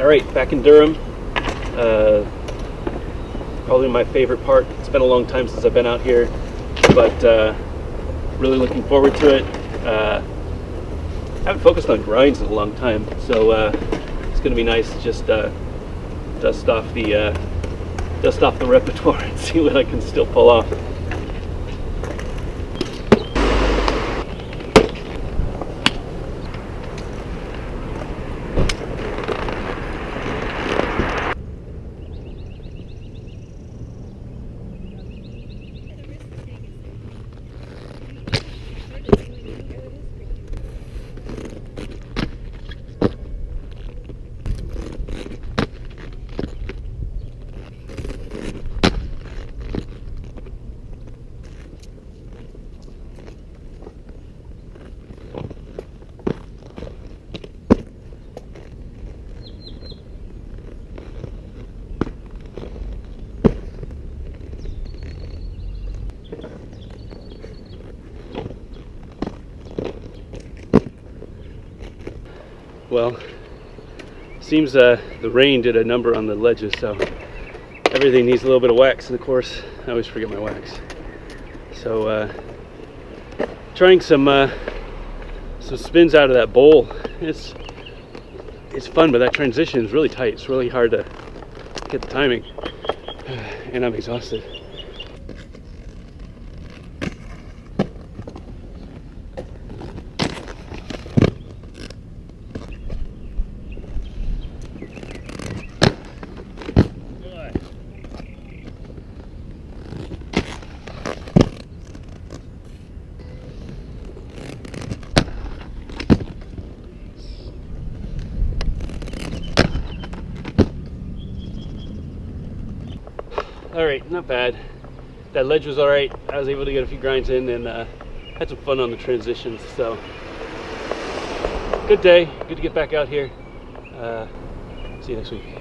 Alright, back in Durham. Probably my favorite part. It's been a long time since I've been out here, but really looking forward to it. I haven't focused on grinds in a long time, so it's going to be nice to just dust off the repertoire and see what I can still pull off. Well, seems the rain did a number on the ledges, so everything needs a little bit of wax, and of course I always forget my wax. So trying some spins out of that bowl. It's fun, but that transition is really tight. It's really hard to get the timing, and I'm exhausted. Alright, not bad. That ledge was alright. I was able to get a few grinds in and had some fun on the transitions. So, good day. Good to get back out here. See you next week.